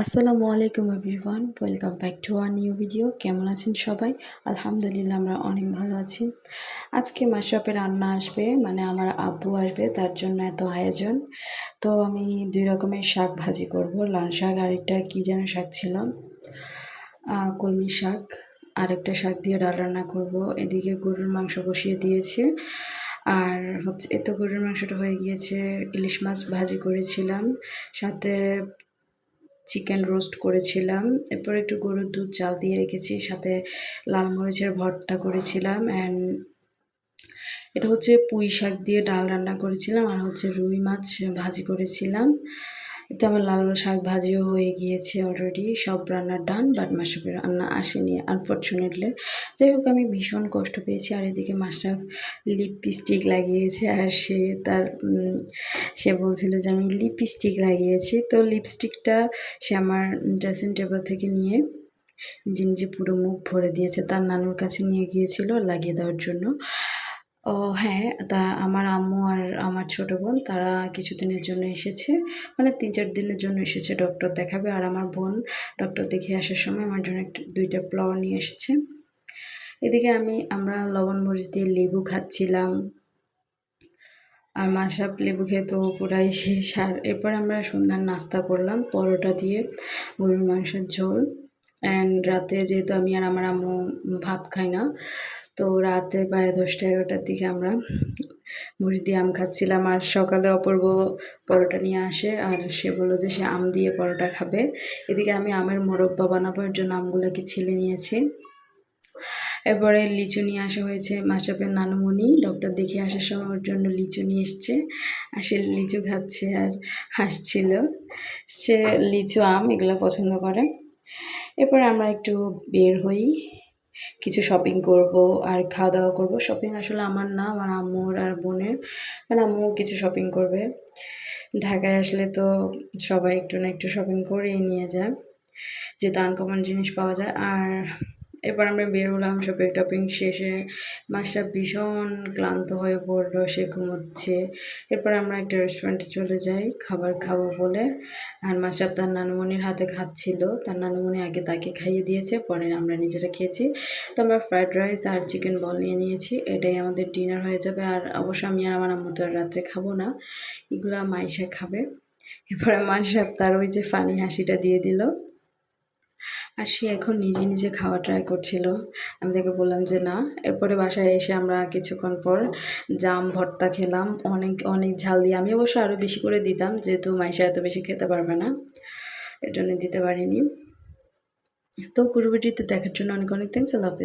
আসসালামু আলাইকুম everyone, welcome back to our new video. কেমন আছেন সবাই? আলহামদুলিল্লাহ আমরা অনেক ভালো আছি। আজকে মাশরাফের রান্না আসবে, মানে আমার আব্বু আসবে, তার জন্য এত আয়োজন। তো আমি ২ রকমের শাক ভাজি করব, লাল শাক আর একটা কী যেন শাক ছিল, কলমি শাক। আরেকটা শাক দিয়ে ডাল রান্না করব। এদিকে গরুর মাংস বসিয়ে দিয়েছি। আর হচ্ছে এই তো গরুর মাংসটা হয়ে গিয়েছে। ইলিশ মাছ ভাজি করেছিলাম, সাথে চিকেন রোস্ট করেছিলাম। এরপর একটু গরুর দুধ জাল দিয়ে রেখেছি, সাথে লাল মরিচের ভর্তা করেছিলাম। অ্যান্ড এটা হচ্ছে পুঁই শাক দিয়ে ডাল রান্না করেছিলাম, আর হচ্ছে রুই মাছ ভাজি করেছিলাম। এতে আমার লাল শাক ভাজিও হয়ে গিয়েছে অলরেডি, সব রান্না ডান। বাট মাশরাফের রান্না আসেনি আনফর্চুনেটলি। যাই হোক, আমি ভীষণ কষ্ট পেয়েছি। আর এদিকে মাশরাফ লিপস্টিক লাগিয়েছে, আর সে বলছিল যে আমি লিপস্টিক লাগিয়েছি। তো লিপস্টিকটা সে আমার ড্রেসিং টেবিল থেকে নিয়ে নিজে নিজে পুরো মুখ ভরে দিয়েছে। তার নানুর কাছে নিয়ে গিয়েছিল লাগিয়ে দেওয়ার জন্য। ও হ্যাঁ, আমার আম্মু আর আমার ছোট বোন তারা কিছুদিনের জন্য এসেছে, মানে ৩-৪ দিনের জন্য এসেছে ডক্টর দেখাবে। আর আমার বোন ডক্টর দেখিয়ে আসার সময় আমার জন্য ২টা ফ্লাওয়ার নিয়ে এসেছে। এদিকে আমরা লবণ মরিচ দিয়ে লেবু খাচ্ছিলাম, আর মাশরাফ লেবু খেয়ে তো পুরাই শেষ। আর এরপর আমরা সন্ধ্যার নাস্তা করলাম পরোটা দিয়ে গরুর মাংসের ঝোল। অ্যান্ড রাতে যেহেতু আমি আর আমার আম্মু ভাত খাই না, তো রাতে প্রায় 10টা-11টার দিকে আমরা মুড়ি দিয়ে আম খাচ্ছিলাম। আর সকালে অপূর্ব পরোটা নিয়ে আসে, আর সে বললো যে সে আম দিয়ে পরোটা খাবে। এদিকে আমি আমের মোরব্বা বানাবো, এর জন্য আমগুলোকে ছিলে নিয়েছি। এরপরে লিচু নিয়ে আসা হয়েছে। মাশরাফের নানুমণি ডক্টর দেখিয়ে আসার সময় ওর জন্য লিচু নিয়ে এসছে, আর সে লিচু খাচ্ছে আর হাসছিল। সে লিচু আম এগুলো পছন্দ করে। এরপর আমরা একটু বের হই, কিছু শপিং করব আর খাওয়া দাওয়া করব। শপিং আসলে আমার না, আমার আম্মুর আর বোনের, মানে আম্মু কিছু শপিং করবে। ঢাকায় আসলে তো সবাই একটু না একটু শপিং করেই নিয়ে যায়, যেহেতু আনকমন জিনিস পাওয়া যায়। আর এরপর আমরা বের হলাম শপিং টপিং শেষে। মাশরাফ ভীষণ ক্লান্ত হয়ে পড়লো, সে ঘুমোচ্ছে। এরপর আমরা একটা রেস্টুরেন্টে চলে যাই খাবার খাবো বলে। আর মাশরাফ তার নানুমণির হাতে খাচ্ছিল, তার নানুমণি আগে তাকে খাইয়ে দিয়েছে, পরে আমরা নিজেরা খেয়েছি। তো আমরা ফ্রায়েড রাইস আর চিকেন বল নিয়ে নিয়েছি, এটাই আমাদের ডিনার হয়ে যাবে। আর অবশ্য আমি আর আমার আম্মু তো আর রাত্রে খাবো না, এগুলো মাইশা খাবে। এরপরে মাশরাফ তার ওই যে ফানি হাসিটা দিয়ে দিল, আর সে এখন নিজে নিজে খাওয়া ট্রাই করছিল। আমি তাকে বললাম যে না। এরপরে বাসায় এসে আমরা কিছুক্ষণ পর জাম ভর্তা খেলাম, অনেক অনেক ঝাল দিয়ে। আমি অবশ্য আরও বেশি করে দিতাম, যেহেতু মাইশা এত বেশি খেতে পারবে না, এর জন্য দিতে পারিনি। তো পুরো ভিডিওতে দেখার জন্য অনেক অনেক থ্যাঙ্কস। আল্লাহ হাফেজ।